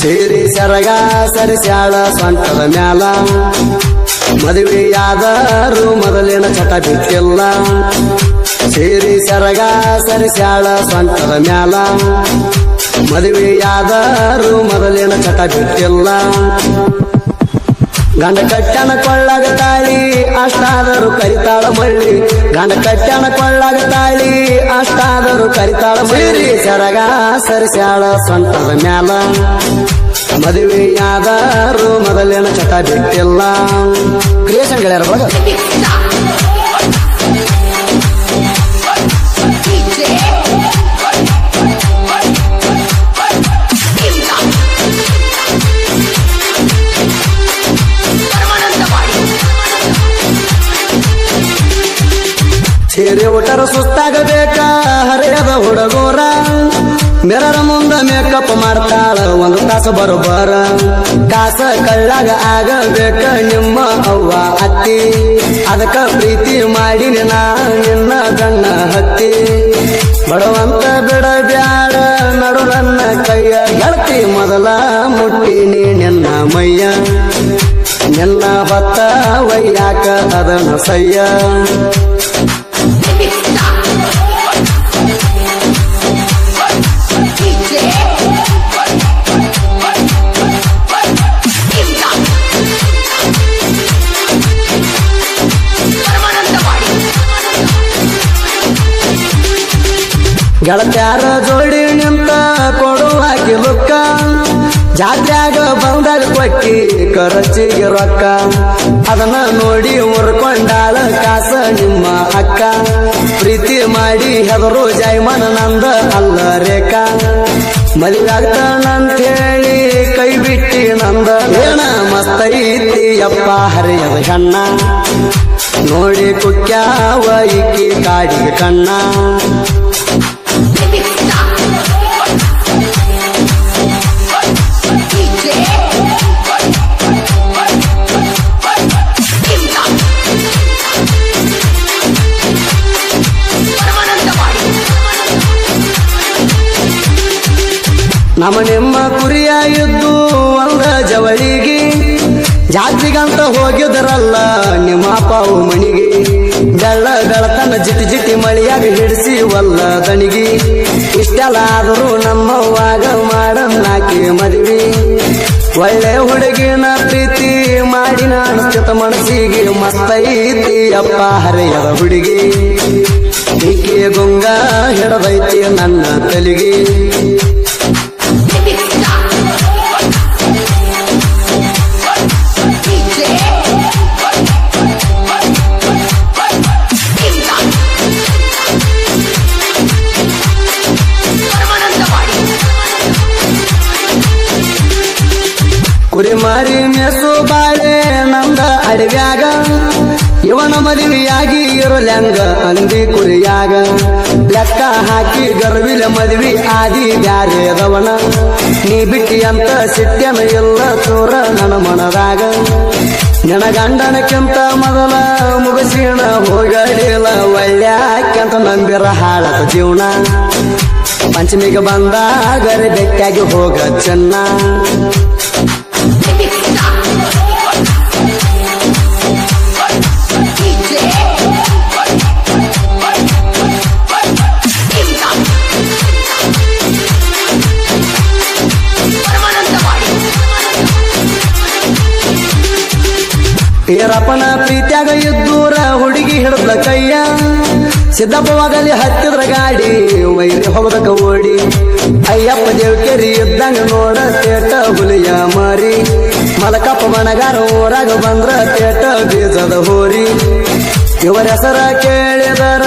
ಸೀರಿ ಸರಗ ಸರಿಸ್ಯಾಳ ಸ್ವಂಟದ ಮ್ಯಾಲ ಮದುವೆಯಾದರೂ ಮೊದಲಿನ ಚಟ ಬಿಟ್ಟಿಲ್ಲ ಸೀರಿ ಸರಗ ಸರಿಸ್ಯಾಳ ಸ್ವಂಟದ ಮ್ಯಾಲ ಮದುವೆಯಾದರೂ ಮೊದಲಿನ ಚಟ ಬಿಟ್ಟಿಲ್ಲ ಗಂಡ ಕಟ್ಟನ ಕೊಳ್ಳಾಗ ತಾಳಿ ಅಷ್ಟಾದರೂ ಕರಿತಾಳ ಮಳ್ಳಿ ಗಂಡ ಕಟ್ಟನ ಕೊಳ್ಳಾಗ ತಾಳಿ ಅಷ್ಟಾದರೂ ಕರಿತಾಳ ಮಳ್ಳಿ ಸರಗ ಸರಿಸ್ಯಾಳ ಸ್ವಂಟದ ಮ್ಯಾಲ ಮದುವೆಯಾದರೂ ಮೊದಲಿನ ಚಟ ಬಿಟ್ಟಿಲ್ಲ ಕ್ರಿಯೇಷನ್ ಗೆಳೆಯರ ಬಳಗ ಸೇರಿ ಊಟರ ಸುಸ್ತಾಗಬೇಕ ಹರಿಯದ ಹುಡುಗೂರ ಮೆರರ ಮುಂದ ಮೇಕಪ್ ಮಾಡ್ತಾಳ ಒಂದು ತಾಸು ಬರೋಬರ ಕಾಸ ಕಳ್ಳಾಗ ಆಗಬೇಕ ನಿಮ್ಮ ಅವ್ವ ಅತ್ತಿ ಅದಕ್ಕ ಪ್ರೀತಿ ಮಾಡಿ ನಿನ್ನ ಗಣ್ಣ ಹತ್ತಿ ಬಡವಂತ ಬಿಡಬ್ಯಾಡ ನಡು ನನ್ನ ಕೈಯ ಗೆಳತಿ ಮೊದಲ ಮುಟ್ಟಿನಿ ನಿನ್ನ ಮೈಯ ನಿನ್ನ ಹೊತ್ತ ವಯ್ಯಾಕ ಅದನ್ನ ಸಯ್ಯ ಗೆಳತ್ಯಾರ ಜೋಡಿ ನಿಂತ ಕೊಡುವಾಕಿ ಲುಕ್ಕ ಜಾತ್ರ್ಯಾಗ ಬಂದಾಗ ಕೊಟ್ಟಿ ಖರ್ಚಿಗೆ ರೊಕ್ಕ ಅದನ್ನ ನೋಡಿ ಮುರ್ಕೊಂಡಾಳ ಕಾಸ ನಿಮ್ಮ ಅಕ್ಕ ಪ್ರೀತಿ ಮಾಡಿ ಹೆದರು ಜೈಮನ ನಂದ ಅಲ್ಲ ರೇಖಾ ಮದುವೆಯಾಗ್ತಾನಂತೇಳಿ ಕೈ ಬಿಟ್ಟಿ ನಂದ ಏನ ಮಸ್ತೈತಿ ಯಪ್ಪ ಹರಿಯದ ಹೆಣ್ಣ ನೋಡಿ ಕುಕ್ಯಾವ ಇಕ್ಕಿ ಕಾಡಿಗೆ ಕಣ್ಣ ನಮ್ಮ ನಿಮ್ಮ ಕುರಿಯ ಇದ್ದು ಒಂದ ಜವಳಿಗೆ ಜಾತ್ರೆಗಂತ ಹೋಗಿದ್ರಲ್ಲ ನಿಮ್ಮ ಪಾವು ಮಣಿಗೆ ಬೆಳ್ಳ ಬೆಳತನ ಜಿಟಿ ಮಳಿಯಾಗ ಹಿಡಿಸಿ ಒಲ್ಲ ದಣಿಗಿ ಇಷ್ಟೆಲ್ಲ ಆದರೂ ನಮ್ಮವ್ವಾಗ ಮಾಡನ್ನಾಕಿ ಮದುವೆ ಒಳ್ಳೆ ಹುಡುಗಿನ ಪ್ರೀತಿ ಮಾಡಿನ ಅನಿಸ್ತಿತ ಮನಸ್ಸಿಗೆ ಮಸ್ತೈತಿ ಅಪ್ಪ ಹರಿಯದ ಹುಡುಗಿ ಈಕೆ ಗುಂಗ ಹಿಡದೈತಿ ನನ್ನ ತಲೆಗೆ ಕುರಿ ಮಾರಿ ಮೇಸು ಬಾಳೆ ನಂದ ಅಡವ್ಯಾಗ ಇವನ ಮದುವೆಯಾಗಿ ಇರಲ್ಯಾಂಗ ಅಂದಿ ಕುರಿಯಾಗ ಲೆಕ್ಕ ಹಾಕಿ ಗರ್ವಿಲ ಮದುವೆ ಆದಿ ಬ್ಯಾರೆದವನ ನೀ ಬಿಟ್ಟಿ ಅಂತ ಸಿಟ್ಟ್ಯನ ಇಲ್ಲ ಚೋರ ನನ್ನ ಮನದಾಗ ನಿನ ಗಂಡನಕ್ಕಿಂತ ಮೊದಲ ಮುಗಿಸಿಣ ಹೋಗಲಿಲ್ಲ ಒಳ್ಳ್ಯಾಕ್ಯಂತ ನಂಬಿರ ಹಾಳದ ಜೀವನ ಪಂಚಮಿಗೆ ಬಂದಾಗರೆ ಬೆಟ್ಟಾಗಿ ಹೋಗ ಚೆನ್ನ ಈರಪ್ಪನ ಪ್ರೀತ್ಯಾಗ ಇದ್ದೂರ ಹುಡುಗಿ ಹಿಡಿದ ಕೈಯ ಸಿದ್ದಪ್ಪವಾಗಲಿ ಹತ್ತಿದ್ರ ಗಾಡಿ ವೈರಿ ಹೋಗದಕ ಓಡಿ ಅಯ್ಯಪ್ಪ ದೇವಕೇರಿ ಇದ್ದಂಗ ನೋಡ ತೇಟ ಹುಲಿಯ ಮಾರಿ ಮಲಕಪ್ಪ ಮನಗಾರ ಊರಾಗ ಬಂದ್ರ ತೇಟ ಬೀಜದ ಹೋರಿ ಇವರ ಹೆಸರ ಕೇಳಿದರ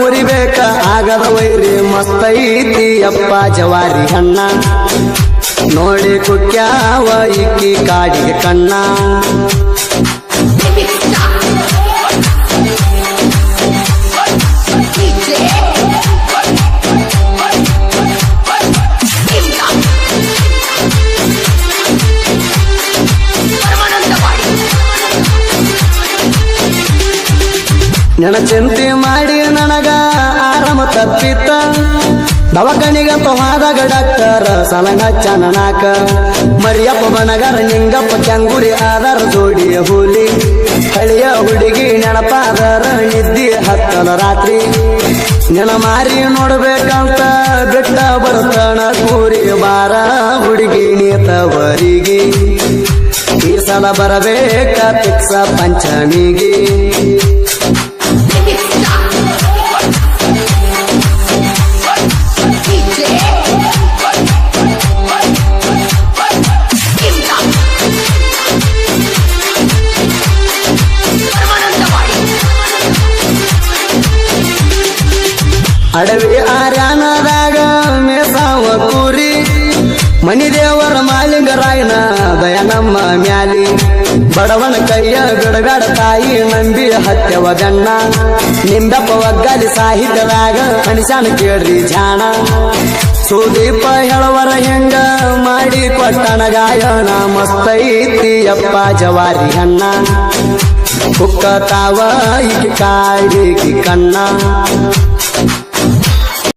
ಉರಿಬೇಕ ಆಗದ ವೈರಿ ಮಸ್ತೈತಿ ಅಪ್ಪ ಜವಾರಿ ಹಣ್ಣ ನೋಡಿ ಕುಕ್ಯಾವ ಇಕ್ಕಿ ಕಾಡಿಗೆ ಕಣ್ಣ ನೆನ ಚಿಂತೆ ಮಾಡಿ ನನಗ ಆರಾಮ ತಪ್ಪಿತ್ತ ದವಾಖಾನಿಗಂತ ಹೋದಾಗ ಡಾಕ್ಟರ್ ಸಲಂಗ ಚನನಾಕ ಮರಿಯಪ್ಪ ಬನಗರ ನಿಂಗಪ್ಪ ಕ್ಯಾಂಗುರಿ ಆಧಾರ ಜೋಡಿಯ ಹುಲಿ ಹಳಿಯ ಹುಡುಗಿ ನೆನಪಾದರ ನಿದ್ದಿ ಹತ್ತಲ ರಾತ್ರಿ ನೆನ ಮಾರಿ ನೋಡ್ಬೇಕಂತ ಬಿಟ್ಟ ಬರ್ತಣ ಕೂರಿ ಬಾರ ಹುಡುಗಿ ನೀತವರಿಗೆ ಈ ಸಲ ಬರಬೇಕ ಪಿಕ್ಸ ಪಂಚಮಿಗೆ ಅಡವಿ ಆರ್ಯಾನದಾಗ ಮೇಸಾವ ಕೂರಿ ಮನಿ ದೇವರ ಮಾಲಿಂಗರಾಯನ ದಯ ನಮ್ಮ ಮ್ಯಾಲಿ ಬಡವನ ಕೈಯ ಬಿಡಗಾಡ ತಾಯಿ ನಂಬಿ ಹತ್ಯವ ಗಣ್ಣ ನಿಂಬಪ್ಪ ಒಗ್ಗಲಿ ಸಾಹಿತ್ಯದಾಗ ಮನುಷ್ಯನ ಕೇಳ್ರಿ ಜಾಣ ಸುದೀಪ ಹೇಳವರ ಹೆಂಗ ಮಾಡಿ ಕೊಟ್ಟನ ಗಾಯನ ಮಸ್ತೈತಿ ಅಪ್ಪ ಜವಾರಿ ಅಣ್ಣ ಕುಕ್ಕ ತಾವ ಈ ಕಾಡಿಗೆ ಕಣ್ಣ